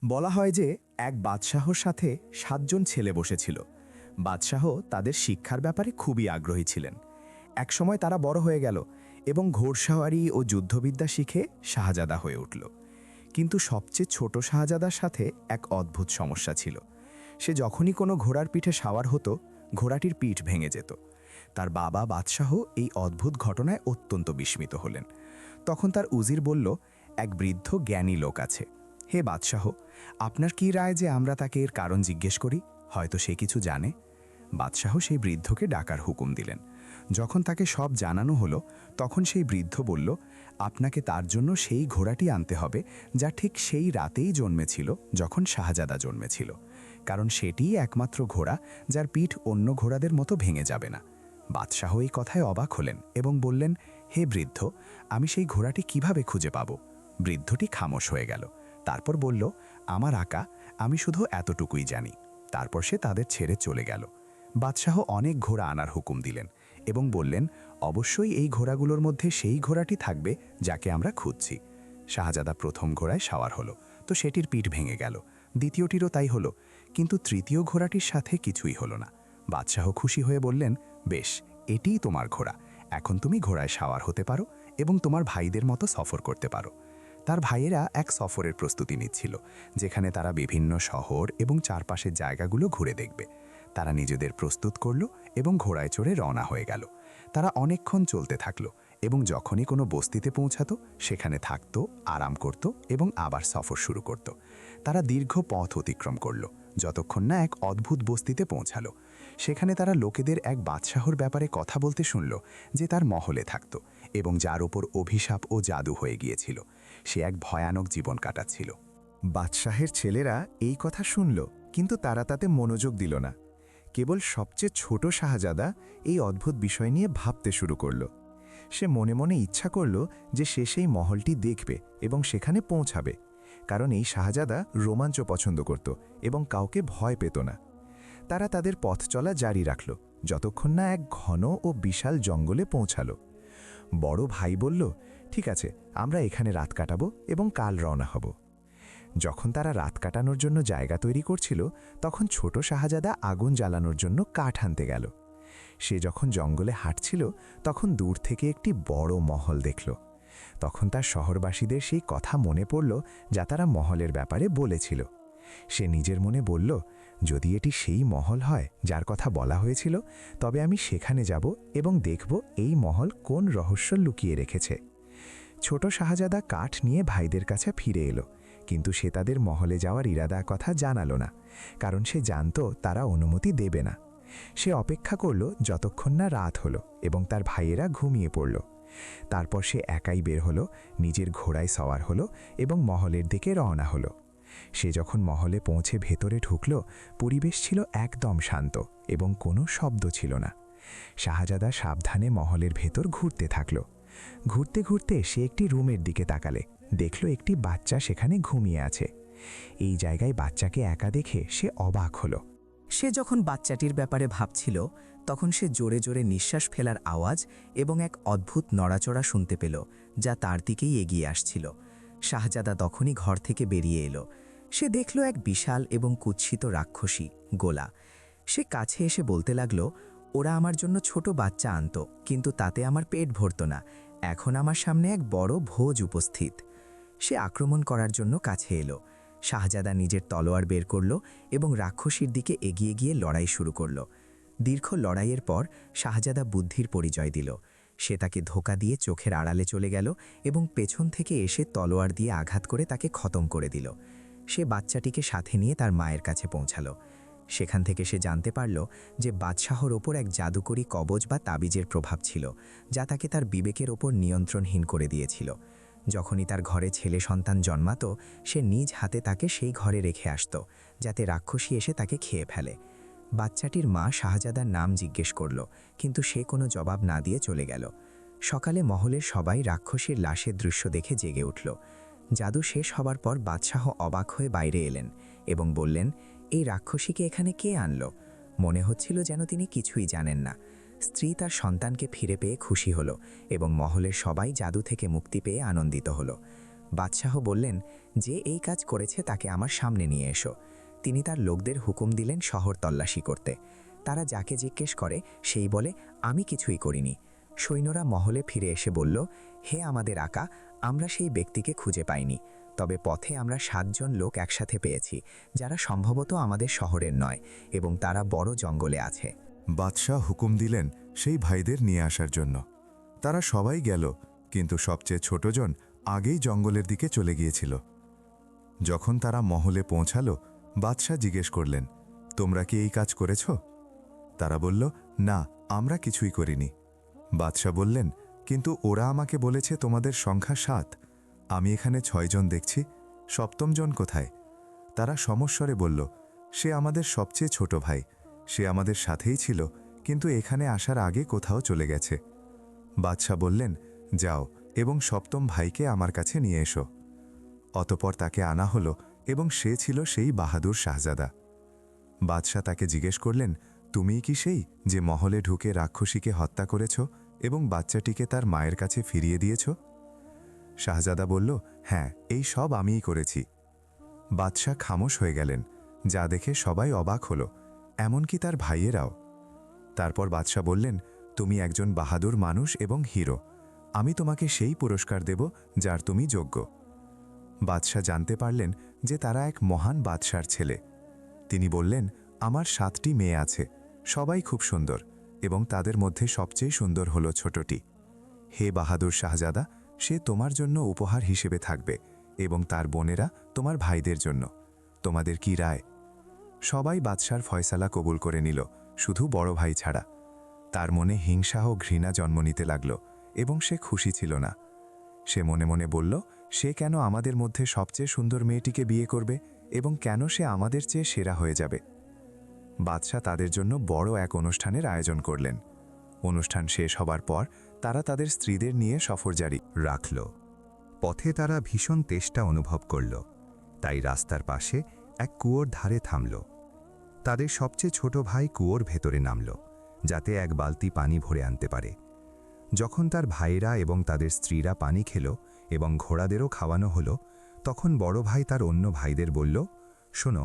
বলা হয় যে এক বাদশাহর সাথে ৭ জন ছেলে বসেছিল। বাদশাহ তাদের শিক্ষার ব্যাপারে খুবই আগ্রহী ছিলেন। একসময় তারা বড় হয়ে গেল এবং ঘোড়সাওয়ারি ও যুদ্ধবিদ্যা শিখে শাহজাদা হয়ে উঠল। কিন্তু সবচেয়ে ছোট শাহজাদার সাথে এক অদ্ভুত সমস্যা ছিল। সে যখনই কোনো ঘোড়ার পিঠে সাওয়ার হতো, ঘোড়াটির পিঠ ভেঙে যেত। তার বাবা বাদশাহ এই অদ্ভুত ঘটনায় অত্যন্ত বিস্মিত হলেন। তখন তার উজির বলল, এক বৃদ্ধ জ্ঞানী লোক আছে। হে বাদশাহ, আপনার কি রায় যে আমরা তাকে এর কারণ জিজ্ঞেস করি? হয়তো সে কিছু জানে। বাদশাহ সেই বৃদ্ধকে ডাকার হুকুম দিলেন। যখন তাকে সব জানানো হলো, তখন সেই বৃদ্ধ বলল, আপনাকে তার জন্য সেই ঘোড়াটি আনতে হবে যা ঠিক সেই রাতেই জন্মেছিল যখন শাহজাদা জন্মেছিল, কারণ সেটিই একমাত্র ঘোড়া যার পিঠ অন্য ঘোড়াদের মতো ভেঙে যাবে না। বাদশাহ এই কথায় অবাক হলেন এবং বললেন, হে বৃদ্ধ, আমি সেই ঘোড়াটি কিভাবে খুঁজে পাব? বৃদ্ধটি খামোশ হয়ে গেল। তারপর বলল, আমার আকা, আমি শুধু এতটুকুই জানি। তারপর সে তাদের ছেড়ে চলে গেল। বাদশাহ অনেক ঘোড়া আনার হুকুম দিলেন এবং বললেন, অবশ্যই এই ঘোড়াগুলোর মধ্যে সেই ঘোড়াটি থাকবে যাকে আমরা খুঁজছি। শাহজাদা প্রথম ঘোড়ায় সাওয়ার হলো, তো সেটির পিঠ ভেঙে গেল। দ্বিতীয়টিরও তাই হলো, কিন্তু তৃতীয় ঘোড়াটির সাথে কিছুই হলো না। বাদশাহ খুশি হয়ে বললেন, বেশ, এটিই তোমার ঘোড়া। এখন তুমি ঘোড়ায় সাওয়ার হতে পারো এবং তোমার ভাইদের মতো সফর করতে পারো। তার ভাইয়েরা এক সফরের প্রস্তুতি নিচ্ছিল, যেখানে তারা বিভিন্ন শহর এবং চারপাশের জায়গাগুলো ঘুরে দেখবে। তারা নিজেদের প্রস্তুত করল এবং ঘোড়ায় চড়ে রওনা হয়ে গেল। তারা অনেকক্ষণ চলতে থাকলো এবং যখনই কোনো বস্তিতে পৌঁছাতো, সেখানে থাকতো, আরাম করত এবং আবার সফর শুরু করত। তারা দীর্ঘ পথ অতিক্রম করল, যতক্ষণ না এক অদ্ভুত বস্তিতে পৌঁছালো। সেখানে তারা লোকেদের এক বাদশাহর ব্যাপারে কথা বলতে শুনল, যে তার মহলে থাকত এবং যার ওপর অভিশাপ ও জাদু হয়ে গিয়েছিল। সে এক ভয়ানক জীবন কাটাচ্ছিল। বাদশাহের ছেলেরা এই কথা শুনল, কিন্তু তারা তাতে মনোযোগ দিল না। কেবল সবচেয়ে ছোট শাহজাদা এই অদ্ভুত বিষয় নিয়ে ভাবতে শুরু করল। সে মনে মনে ইচ্ছা করল যে সে সেই মহলটি দেখবে এবং সেখানে পৌঁছাবে, কারণ এই শাহজাদা রোমাঞ্চ পছন্দ করত এবং কাউকে ভয় পেত না। তারা তাদের পথ চলা জারি রাখল, যতক্ষণ না এক ঘন ও বিশাল জঙ্গলে পৌঁছালো। বড় ভাই বলল, ঠিক আছে, আমরা এখানে রাত কাটাবো এবং কাল রওনা হব। যখন তারা রাত কাটানোর জন্য জায়গা তৈরি করছিল, তখন ছোট শাহজাদা আগুন জ্বালানোর জন্য কাঠ আনতে গেল। সে যখন জঙ্গলে হাঁটছিল, তখন দূর থেকে একটি বড় মহল দেখল। তখন তার শহরবাসীদের সেই কথা মনে পড়ল যা তারা মহলের ব্যাপারে বলেছিল। সে নিজের মনে বলল, যদি এটি সেই মহল হয় যার কথা বলা হয়েছিল, তবে আমি সেখানে যাব এবং দেখব এই মহল কোন রহস্য লুকিয়ে রেখেছে। ছোট শাহজাদা কাঠ নিয়ে ভাইদের কাছে ফিরে এলো, কিন্তু সে তাদের মহলে যাওয়ার ইরাদা কথা জানালো না, কারণ সে জানত তারা অনুমতি দেবে না। সে অপেক্ষা করল যতক্ষণ না রাত হলো এবং তার ভাইয়েরা ঘুমিয়ে পড়ল। তারপর সে একাই বের হলো, নিজের ঘোড়ায় সওয়ার হলো এবং মহলের দিকে রওনা হলো। সে যখন মহলে পৌঁছে ভেতরে ঢুকল, পরিবেশ ছিল একদম শান্ত এবং কোনো শব্দ ছিল না। শাহজাদা সাবধানে মহলের ভেতর ঘুরতে থাকল। ঘুরতে ঘুরতে সে একটি রুমের দিকে তাকালে, দেখল একটি বাচ্চা সেখানে ঘুমিয়ে আছে। এই জায়গায় বাচ্চাকে একা দেখে সে অবাক হলো। সে যখন বাচ্চাটির ব্যাপারে ভাবছিল, তখন সে জোরে জোরে নিঃশ্বাস ফেলার আওয়াজ এবং এক অদ্ভুত নড়াচড়া শুনতে পেল, যা তার দিকেই এগিয়ে আসছিল। শাহজাদা তখনই ঘর থেকে বেরিয়ে এলো। সে দেখল এক বিশাল এবং কুৎসিত রাক্ষসী গোলা। সে কাছে এসে বলতে লাগল, ওরা আমার জন্য ছোট বাচ্চা আনত, কিন্তু তাতে আমার পেট ভরত না। এখন আমার সামনে এক বড় ভোজ উপস্থিত। সে আক্রমণ করার জন্য কাছে এলো। শাহজাদা নিজের তলোয়ার বের করল এবং রাক্ষসীর দিকে এগিয়ে গিয়ে লড়াই শুরু করল। দীর্ঘ লড়াইয়ের পর শাহজাদা বুদ্ধির পরিচয় দিল। সে তাকে ধোঁকা দিয়ে চোখের আড়ালে চলে গেল এবং পেছন থেকে এসে তলোয়ার দিয়ে আঘাত করে তাকে খতম করে দিল। সে বাচ্চাটিকে সাথে নিয়ে তার মায়ের কাছে পৌঁছালো। সেখান থেকে সে জানতে পারল যে বাদশাহর ওপর এক জাদুকরী কবজ বা তাবিজের প্রভাব ছিল, যা তাকে তার বিবেকের ওপর নিয়ন্ত্রণহীন করে দিয়েছিল। যখনই তার ঘরে ছেলে সন্তান জন্মাতো, সে নিজ হাতে তাকে সেই ঘরে রেখে আসত, যাতে রাক্ষসী এসে তাকে খেয়ে ফেলে। বাচ্চাটির মা শাহজাদার নাম জিজ্ঞেস করল, কিন্তু সে কোনো জবাব না দিয়ে চলে গেল। সকালে মহলের সবাই রাক্ষসীর লাশের দৃশ্য দেখে জেগে উঠল। জাদু শেষ হবার পর বাদশাহ অবাক হয়ে বাইরে এলেন এবং বললেন, এই রাক্ষসীকে এখানে কে আনলো? মনে হচ্ছিল যেন তিনি কিছুই জানেন না। স্ত্রী তার সন্তানকে ফিরে পেয়ে খুশি হলো এবং মহলের সবাই জাদু থেকে মুক্তি পেয়ে আনন্দিত হলো। বাদশাহ বললেন, যে এই কাজ করেছে তাকে আমার সামনে নিয়ে এসো। তিনি তার লোকদের হুকুম দিলেন শহর তল্লাশি করতে। তারা যাকে জিজ্ঞেস করে সেই বলে, আমি কিছুই করিনি। সৈন্যরা মহলে ফিরে এসে বলল, হে আমাদের আকা, আমরা সেই ব্যক্তিকে খুঁজে পাইনি, তবে পথে আমরা 7 জন লোক একসাথে পেয়েছি, যারা সম্ভবত আমাদের শহরের নয় এবং তারা বড় জঙ্গলে আছে। বাদশাহ হুকুম দিলেন সেই ভাইদের নিয়ে আসার জন্য। তারা সবাই গেল, কিন্তু সবচেয়ে ছোটজন আগেই জঙ্গলের দিকে চলে গিয়েছিল। যখন তারা মহলে পৌঁছালো, বাদশাহ জিজ্ঞেস করলেন, তোমরা কি এই কাজ করেছ? তারা বলল, না, আমরা কিছুই করিনি। বাদশাহ বললেন, কিন্তু ওরা আমাকে বলেছে তোমাদের সংখ্যা 7। আমি এখানে 6 জন দেখছি, 7ম জন কোথায়? তারা সমস্বরে বলল, সে আমাদের সবচেয়ে ছোট ভাই, সে আমাদের সাথেই ছিল, কিন্তু এখানে আসার আগে কোথাও চলে গেছে। বাদশাহ বললেন, যাও এবং 7ম ভাইকে আমার কাছে নিয়ে এসো। অতপর তাকে আনা হলো এবং সে ছিল সেই বাহাদুর শাহজাদা। বাদশাহ তাকে জিজ্ঞেস করলেন, তুমিই কি সেই যে মহলে ঢুকে রাক্ষসীকে হত্যা করেছ এবং বাচ্চাটিকে তার মায়ের কাছে ফিরিয়ে দিয়েছ? শাহজাদা বলল, হ্যাঁ, এই সব আমিই করেছি। বাদশাহ খামোশ হয়ে গেলেন, যা দেখে সবাই অবাক হল, এমনকি তার ভাইয়েরাও। তারপর বাদশাহ বললেন, তুমি একজন বাহাদুর মানুষ এবং হিরো, আমি তোমাকে সেই পুরস্কার দেব যার তুমি যোগ্য। বাদশাহ জানতে পারলেন যে তারা এক মহান বাদশার ছেলে। তিনি বললেন, আমার 7টি মেয়ে আছে, সবাই খুব সুন্দর, এবং তাদের মধ্যে সবচেয়ে সুন্দর হল ছোটটি। হে বাহাদুর শাহজাদা, সে তোমার জন্য উপহার হিসেবে থাকবে এবং তার বোনেরা তোমার ভাইদের জন্য। তোমাদের কি রায়? সবাই বাদশার ফয়সালা কবুল করে নিল, শুধু বড় ভাই ছাড়া। তার মনে হিংসা ও ঘৃণা জন্ম নিতে লাগল এবং সে খুশি ছিল না। সে মনে মনে বলল, সে কেন আমাদের মধ্যে সবচেয়ে সুন্দর মেয়েটিকে বিয়ে করবে এবং কেন সে আমাদের চেয়ে সেরা হয়ে যাবে? বাদশাহ তাদের জন্য বড় এক অনুষ্ঠানের আয়োজন করলেন। অনুষ্ঠান শেষ হবার পর তারা তাদের স্ত্রীদের নিয়ে সফর জারি রাখল। পথে তারা ভীষণ তেষ্টা অনুভব করল, তাই রাস্তার পাশে এক কুয়োর ধারে থামল। তাদের সবচেয়ে ছোট ভাই কুয়োর ভেতরে নামল, যাতে এক বালতি পানি ভরে আনতে পারে। যখন তার ভাইয়েরা এবং তাদের স্ত্রীরা পানি খেল এবং ঘোড়াদেরও খাওয়ানো হলো, তখন বড় ভাই তার অন্য ভাইদের বলল, শোনো,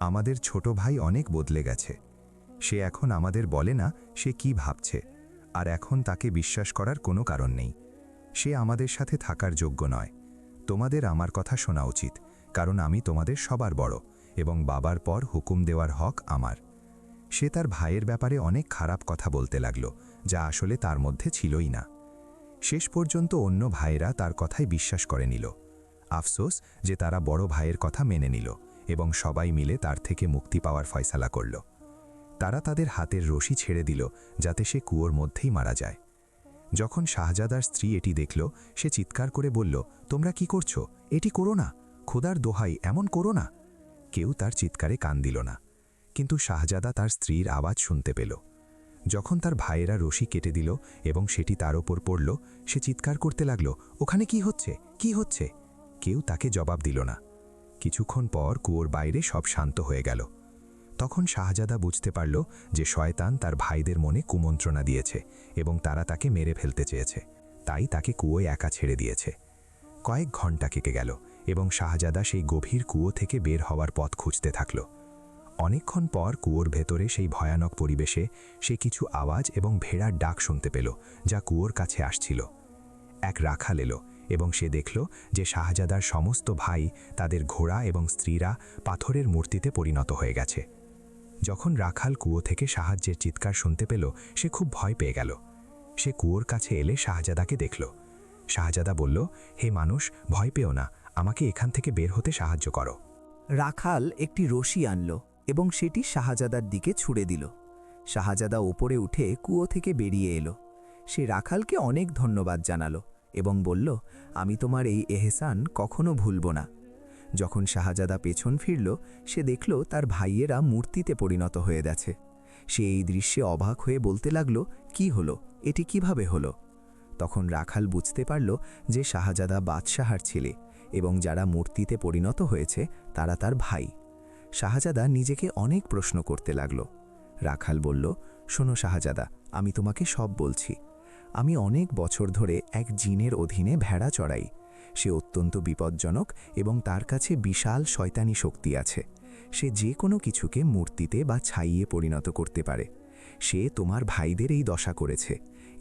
আমাদের ছোট ভাই অনেক বদলে গেছে। সে এখন আমাদের বলে না সে কি ভাবছে, আর এখন তাকে বিশ্বাস করার কোনো কারণ নেই। সে আমাদের সাথে থাকার যোগ্য নয়। তোমাদের আমার কথা শোনা উচিত, কারণ আমি তোমাদের সবার বড় এবং বাবার পর হুকুম দেওয়ার হক আমার। সে তার ভাইয়ের ব্যাপারে অনেক খারাপ কথা বলতে লাগল, যা আসলে তার মধ্যে ছিলই না। শেষ পর্যন্ত অন্য ভাইয়েরা তার কথায় বিশ্বাস করে নিল। আফসোস যে তারা বড় ভাইয়ের কথা মেনে নিল এবং সবাই মিলে তার থেকে মুক্তি পাওয়ার ফয়সালা করল। তারা তাদের হাতের রশি ছেড়ে দিল যাতে সে কুয়োর মধ্যেই মারা যায়। যখন শাহজাদার স্ত্রী এটি দেখল, সে চিৎকার করে বলল, তোমরা কি করছো? এটি করো না, খোদার দোহাই, এমন করো না। কেউ তার চিৎকারে কান দিল না, কিন্তু শাহজাদা তার স্ত্রীর আওয়াজ শুনতে পেল। যখন তার ভাইয়েরা রশি কেটে দিল এবং সেটি তার ওপর পড়ল, সে চিৎকার করতে লাগল, ওখানে কি হচ্ছে, কি হচ্ছে? কেউ তাকে জবাব দিল না। কিছুক্ষণ পর কুয়োর বাইরে সব শান্ত হয়ে গেল। তখন শাহজাদা বুঝতে পারল যে শয়তান তার ভাইদের মনে কুমন্ত্রণা দিয়েছে এবং তারা তাকে মেরে ফেলতে চেয়েছে, তাই তাকে কুয়োয় একা ছেড়ে দিয়েছে। কয়েক ঘন্টা কেটে গেল এবং শাহজাদা সেই গভীর কুয়ো থেকে বের হওয়ার পথ খুঁজতে থাকল। অনেকক্ষণ পর কুয়োর ভেতরে সেই ভয়ানক পরিবেশে সে কিছু আওয়াজ এবং ভেড়ার ডাক শুনতে পেল, যা কুয়োর কাছে আসছিল। এক রাখাল এলো এবং সে দেখল যে শাহজাদার সমস্ত ভাই, তাদের ঘোড়া এবং স্ত্রীরা পাথরের মূর্তিতে পরিণত হয়ে গেছে। যখন রাখাল কুয়ো থেকে সাহায্যের চিৎকার শুনতে পেল, সে খুব ভয় পেয়ে গেল। সে কুয়োর কাছে এলে শাহজাদাকে দেখল। শাহজাদা বলল, হে মানুষ, ভয় পেও না, আমাকে এখান থেকে বের হতে সাহায্য করো। রাখাল একটি রশি আনল এবং সেটি শাহজাদার দিকে ছুড়ে দিল। শাহজাদা ওপরে উঠে কুয়ো থেকে বেরিয়ে এলো। সে রাখালকে অনেক ধন্যবাদ জানালো এবং বলল, আমি তোমার এই এহসান কখনো ভুলব না। যখন শাহজাদা পেছন ফিরল, সে দেখল তার ভাইয়েরা মূর্তিতে পরিণত হয়ে গেছে। সে এই দৃশ্যে অবাক হয়ে বলতে লাগল, কি হলো, এটি কিভাবে হলো? তখন রাখাল বুঝতে পারল যে শাহজাদা বাদশাহার ছেলে এবং যারা মূর্তিতে পরিণত হয়েছে তারা তার ভাই। শাহজাদা নিজেকে অনেক প্রশ্ন করতে লাগল। রাখাল বলল, শোনো শাহজাদা, আমি তোমাকে সব বলছি। আমি অনেক বছর ধরে এক জিনের অধীনে ভেড়া চড়াই। সে অত্যন্ত বিপজ্জনক এবং তার কাছে বিশাল শয়তানি শক্তি আছে। সে যে কোনো কিছুকে মূর্তিতে বা ছাইয়ে পরিণত করতে পারে। সে তোমার ভাইদের এই দশা করেছে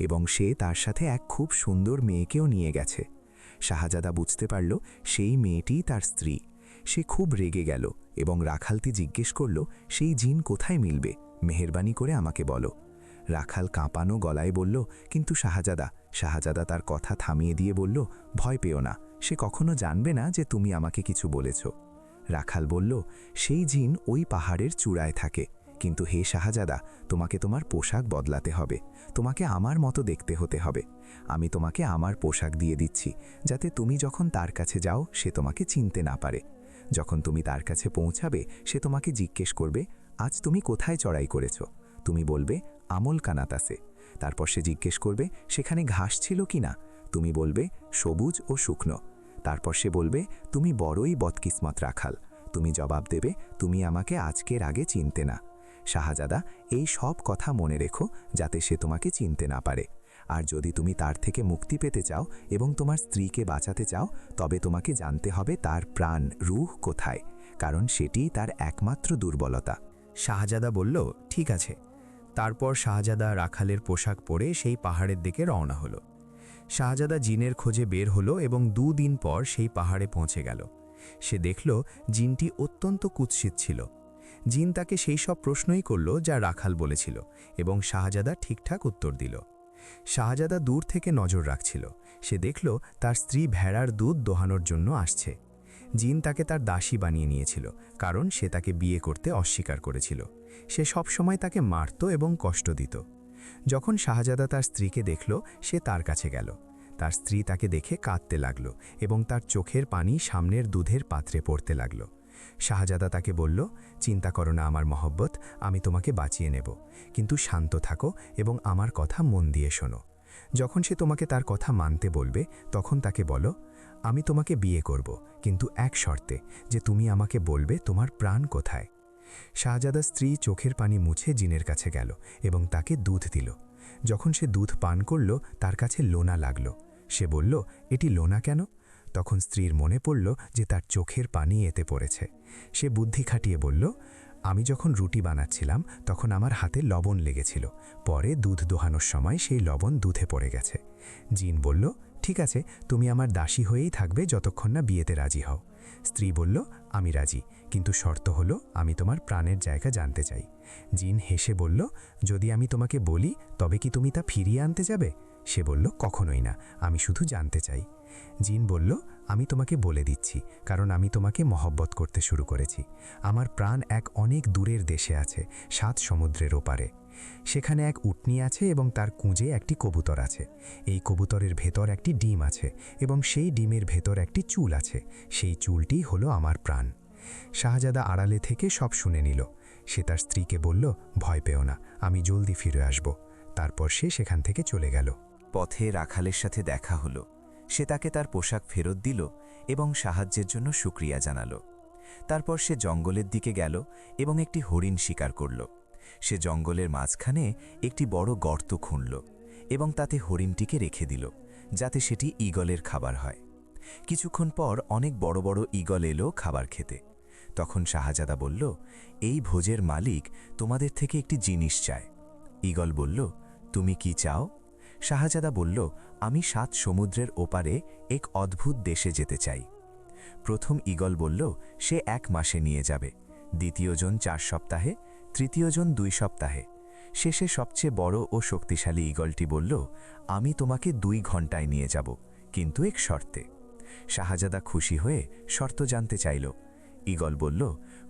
এবং সে তার সাথে এক খুব সুন্দর মেয়েকেও নিয়ে গেছে। শাহজাদা বুঝতে পারল সেই মেয়েটি তার স্ত্রী। সে খুব রেগে গেল এবং রাখালকে জিজ্ঞেস করল, সেই জিন কোথায় মিলবে? মেহেরবানি করে আমাকে বলো। রাখাল কাঁপানো গলায় বলল, কিন্তু শাহজাদা তার কথা থামিয়ে দিয়ে বলল, ভয় পেও না, সে কখনো জানবে না যে তুমি আমাকে কিছু বলেছ। রাখাল বলল, সেই জিন ওই পাহাড়ের চূড়ায় থাকে, কিন্তু হে শাহজাদা, তোমাকে তোমার পোশাক বদলাতে হবে, তোমাকে আমার মতো দেখতে হতে হবে। আমি তোমাকে আমার পোশাক দিয়ে দিচ্ছি, যাতে তুমি যখন তার কাছে যাও সে তোমাকে চিনতে না পারে। যখন তুমি তার কাছে পৌঁছাবে সে তোমাকে জিজ্ঞেস করবে, আজ তুমি কোথায় চড়াই করেছ? তুমি বলবে, আমল কানাতাসে। তারপর সে জিজ্ঞেস করবে, সেখানে ঘাস ছিল কি না? তুমি বলবে, সবুজ ও শুকনো। তারপর সে বলবে, তুমি বড়ই বদকিসমত রাখাল। তুমি জবাব দেবে, তুমি আমাকে আজকের আগে চিনতে না। শাহজাদা, এই সব কথা মনে রেখো, যাতে সে তোমাকে চিনতে না পারে। আর যদি তুমি তার থেকে মুক্তি পেতে চাও এবং তোমার স্ত্রীকে বাঁচাতে চাও, তবে তোমাকে জানতে হবে তার প্রাণ, রূহ কোথায়, কারণ সেটিই তার একমাত্র দুর্বলতা। শাহজাদা বলল, ঠিক আছে। তারপর শাহজাদা রাখালের পোশাক পরে সেই পাহাড়ের দিকে রওনা হলো। শাহজাদা জিনের খোঁজে বের হলো এবং 2 দিন পর সেই পাহাড়ে পৌঁছে গেল। সে দেখল জিনটি অত্যন্ত কুৎসিত ছিল। জিন তাকে সেই সব প্রশ্নই করল যা রাখাল বলেছিল এবং শাহজাদা ঠিকঠাক উত্তর দিল। শাহজাদা দূর থেকে নজর রাখছিল। সে দেখল তার স্ত্রী ভেড়ার দুধ দোহানোর জন্য আসছে। জিন তাকে তার দাসী বানিয়ে নিয়েছিল, কারণ সে তাকে বিয়ে করতে অস্বীকার করেছিল। সে সবসময় তাকে মারত এবং কষ্ট দিত। যখন শাহজাদা তার স্ত্রীকে দেখল, সে তার কাছে গেল। তার স্ত্রী তাকে দেখে কাঁদতে লাগল এবং তার চোখের পানি সামনের দুধের পাত্রে পড়তে লাগল। শাহজাদা তাকে বলল, চিন্তা করো না আমার মহব্বত, আমি তোমাকে বাঁচিয়ে নেব, কিন্তু শান্ত থাকো এবং আমার কথা মন দিয়ে শোনো। যখন সে তোমাকে তার কথা মানতে বলবে, তখন তাকে বলো, আমি তোমাকে বিয়ে করব, কিন্তু এক শর্তে, যে তুমি আমাকে বলবে তোমার প্রাণ কোথায়। শাহজাদা স্ত্রী চোখের পানি মুছে জিনের কাছে গেল এবং তাকে দুধ দিল। যখন সে দুধ পান করল, তার কাছে লোনা লাগল। সে বলল, এটি লোনা কেন? তখন স্ত্রীর মনে পড়ল যে তার চোখের পানি এতে পড়েছে। সে বুদ্ধি খাটিয়ে বলল, আমি যখন রুটি বানাচ্ছিলাম তখন আমার হাতে লবণ লেগেছিল, পরে দুধ দোহানোর সময় সেই লবণ দুধে পড়ে গেছে। জিন বলল, ঠিক আছে, তুমি আমার দাসী হয়েই থাকবে যতক্ষণ না বিয়েতে রাজি হও। স্ত্রী বলল, আমি রাজি, কিন্তু শর্ত হলো আমি তোমার প্রাণের জায়গা জানতে চাই। জিন হেসে বলল, যদি আমি তোমাকে বলি তবে কি তুমি তা ফিরিয়ে আনতে যাবে? সে বলল, কখনোই না, আমি শুধু জানতে চাই। জিন বলল, আমি তোমাকে বলে দিচ্ছি, কারণ আমি তোমাকে মহব্বত করতে শুরু করেছি। আমার প্রাণ এক অনেক দূরের দেশে আছে, 7 সমুদ্রের ওপারে। সেখানে এক উটনি আছে এবং তার কুঁজে একটি কবুতর আছে। এই কবুতরের ভেতর একটি ডিম আছে এবং সেই ডিমের ভেতর একটি চুল আছে। সেই চুলটি হলো আমার প্রাণ। শাহজাদা আড়ালে থেকে সব শুনে নিল। সে তার স্ত্রীকে বলল, ভয় পেও না, আমি জলদি ফিরে আসব। তারপর সে সেখান থেকে চলে গেল। পথে রাখালের সাথে দেখা হলো। সে তাকে তার পোশাক ফেরত দিল এবং সাহায্যের জন্য শুকরিয়া জানালো। তারপর সে জঙ্গলের দিকে গেল এবং একটি হরিণ শিকার করল। সে জঙ্গলের মাঝখানে একটি বড় গর্ত খুঁড়ল এবং তাতে হরিণটিকে রেখে দিল, যাতে সেটি ঈগলের খাবার হয়। কিছুক্ষণ পর অনেক বড় বড় ঈগল এলো খাবার খেতে। তখন শাহজাদা বলল, এই ভোজের মালিক তোমাদের থেকে একটি জিনিস চায়। ঈগল বলল, তুমি কি চাও? শাহজাদা বলল, আমি 7 সমুদ্রের ওপারে এক অদ্ভুত দেশে যেতে চাই। প্রথম ঈগল বলল, সে 1 মাসে নিয়ে যাবে, দ্বিতীয়জন 4 সপ্তাহে, তৃতীয়জন 2 সপ্তাহে। শেষে সবচেয়ে বড় ও শক্তিশালী ঈগলটি বলল, আমি তোমাকে 2 ঘন্টায় নিয়ে যাব, কিন্তু এক শর্তে। শাহজাদা খুশি হয়ে শর্ত জানতে চাইল। ঈগল বলল,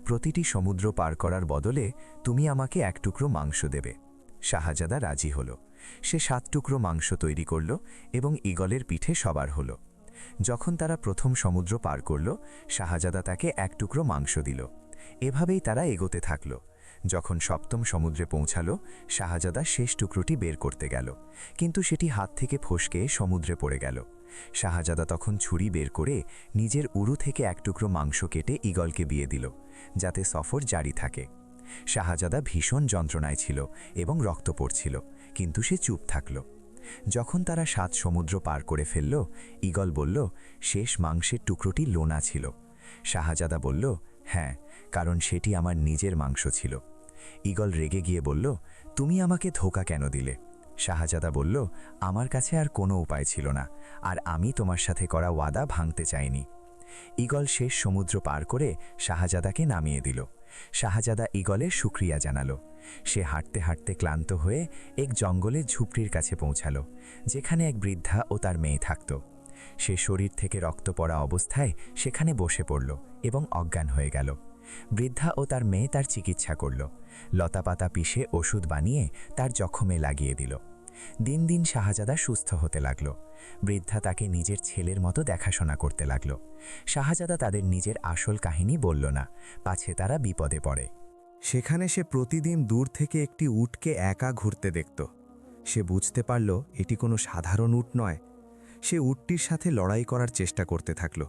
প্রতিটি সমুদ্র পার করার বদলে তুমি আমাকে 1 টুকরো মাংস দেবে। শাহজাদা রাজি হল। সে 7 টুকরো মাংস তৈরি করল এবং ঈগলের পিঠে সবার হল। যখন তারা প্রথম সমুদ্র পার করল, শাহজাদা তাকে 1 টুকরো মাংস দিল। এভাবেই তারা এগোতে থাকল। যখন 7ম সমুদ্রে পৌঁছালো, শাহজাদা শেষ টুকরোটি বের করতে গেল, কিন্তু সেটি হাত থেকে ফসকে সমুদ্রে পড়ে গেল। শাহজাদা তখন ছুরি বের করে নিজের উরু থেকে 1 টুকরো মাংস কেটে ঈগলকে দিয়ে দিল, যাতে সফর জারি থাকে। শাহজাদা ভীষণ যন্ত্রণায় ছিল এবং রক্ত পড়ছিল, কিন্তু সে চুপ থাকল। যখন তারা 7 সমুদ্র পার করে ফেলল, ঈগল বলল, শেষ মাংসের টুকরোটি লোনা ছিল। শাহজাদা বলল, হ্যাঁ, কারণ সেটি আমার নিজের মাংস ছিল। ঈগল রেগে গিয়ে বলল, তুমি আমাকে ধোঁকা কেন দিলে? শাহজাদা বলল, আমার কাছে আর কোনো উপায় ছিল না, আর আমি তোমার সাথে করা ওয়াদা ভাঙতে চাইনি। ঈগল শেষ সমুদ্র পার করে শাহজাদাকে নামিয়ে দিল। শাহজাদা ঈগলের শুকরিয়া জানালো। সে হাঁটতে হাঁটতে ক্লান্ত হয়ে এক জঙ্গলের ঝুপড়ির কাছে পৌঁছালো, যেখানে এক বৃদ্ধা ও তার মেয়ে থাকত। সে শরীর থেকে রক্ত পড়া অবস্থায় সেখানে বসে পড়ল এবং অজ্ঞান হয়ে গেল। বৃদ্ধা ও তার মেয়ে তার চিকিৎসা করল, লতাপাতা পিষে ওষুধ বানিয়ে তার জখমে লাগিয়ে দিল। দিন দিন শাহজাদা সুস্থ হতে লাগল। বৃদ্ধা তাকে নিজের ছেলের মতো দেখাশোনা করতে লাগল। শাহজাদা তাদের নিজের আসল কাহিনী বলল না, পাছে তারা বিপদে পড়ে। সেখানে সে প্রতিদিন দূর থেকে একটি উটকে একা ঘুরতে দেখত। সে বুঝতে পারল এটি কোনো সাধারণ উট নয়। সে উটটির সাথে লড়াই করার চেষ্টা করতে থাকল,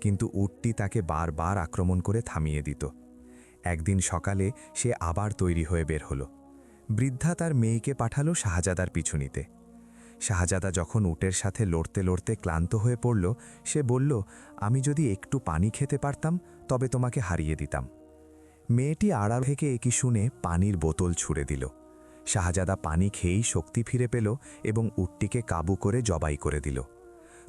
কিন্তু উটটি তাকে বারবার আক্রমণ করে থামিয়ে দিত। একদিন সকালে সে আবার তৈরি হয়ে বের হলো। বৃদ্ধা তার মেয়েকে পাঠালো শাহজাদার পিছু নিতে। শাহজাদা যখন উটের সাথে লড়তে লড়তে ক্লান্ত হয়ে পড়ল, সে বলল, আমি যদি একটু পানি খেতে পারতাম তবে তোমাকে হারিয়ে দিতাম। মেয়েটি আড়াল থেকে একই শুনে পানির বোতল ছুঁড়ে দিল। শাহজাদা পানি খেয়েই শক্তি ফিরে পেল এবং উটটিকে কাবু করে জবাই করে দিল।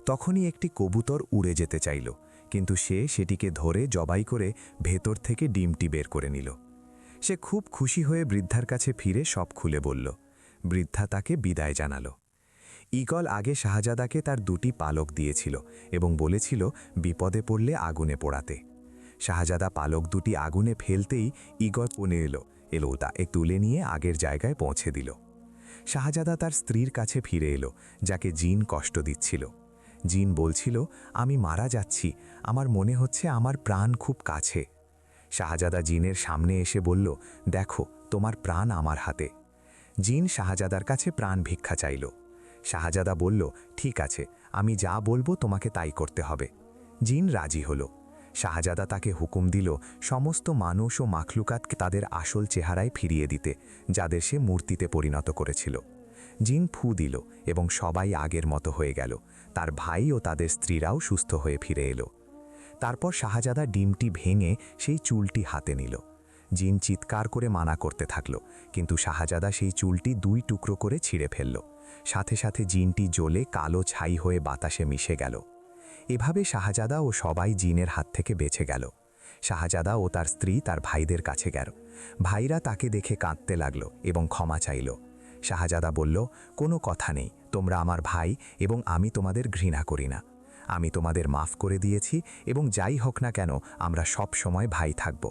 তখনই একটি কবুতর উড়ে যেতে চাইল, কিন্তু সে সেটিকে ধরে জবাই করে ভেতর থেকে ডিমটি বের করে নিল। সে খুব খুশি হয়ে বৃদ্ধার কাছে ফিরে সব খুলে বলল। বৃদ্ধা তাকে বিদায় জানালো। ঈগল আগে শাহজাদাকে তার 2টি পালক দিয়েছিল এবং বলেছিল বিপদে পড়লে আগুনে পোড়াতে। শাহজাদা পালক 2টি আগুনে ফেলতেই ঈগল পনে এলো তা তুলে নিয়ে আগের জায়গায় পৌঁছে দিল। শাহজাদা তার স্ত্রীর কাছে ফিরে এলো, যাকে জিন কষ্ট দিচ্ছিল। জিন বলছিল, আমি মারা যাচ্ছি, আমার মনে হচ্ছে আমার প্রাণ খুব কাছে। শাহজাদা জিনের সামনে এসে বলল, দেখো, তোমার প্রাণ আমার হাতে। জিন শাহজাদার কাছে প্রাণ ভিক্ষা চাইল। শাহজাদা বলল, ঠিক আছে, আমি যা বলবো তোমাকে তাই করতে হবে। জিন রাজি হলো। শাহজাদা তাকে হুকুম দিল সমস্ত মানুষ ও মাখলুকাতকে তাদের আসল চেহারায় ফিরিয়ে দিতে, যাদের সে মূর্তিতে পরিণত করেছিল। জিন ফু দিল এবং সবাই আগের মতো হয়ে গেল। তার ভাই ও তাদের স্ত্রীরাও সুস্থ হয়ে ফিরে এলো। তারপর শাহজাদা ডিমটি ভেঙে সেই চুলটি হাতে নিল। জিন চিৎকার করে মানা করতে থাকল, কিন্তু শাহজাদা সেই চুলটি 2 টুকরো করে ছিঁড়ে ফেলল। সাথে সাথে জিনটি জ্বলে কালো ছাই হয়ে বাতাসে মিশে গেল। এভাবে শাহজাদা ও সবাই জিনের হাত থেকে বেঁচে গেল। শাহজাদা ও তার স্ত্রী তার ভাইদের কাছে গেল। ভাইরা তাকে দেখে কাঁদতে লাগল এবং ক্ষমা চাইল। শাহজাদা বলল, কোনো কথা নেই, তোমরা আমার ভাই এবং আমি তোমাদের ঘৃণা করি না। আমি তোমাদের মাফ করে দিয়েছি এবং যাই হোক না কেন আমরা সব সময় ভাই থাকব।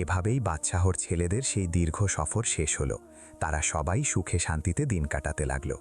এভাবেই বাদশাহর ছেলেদের সেই দীর্ঘ সফর শেষ হলো। তারা সবাই সুখে শান্তিতে দিন কাটাতে লাগলো।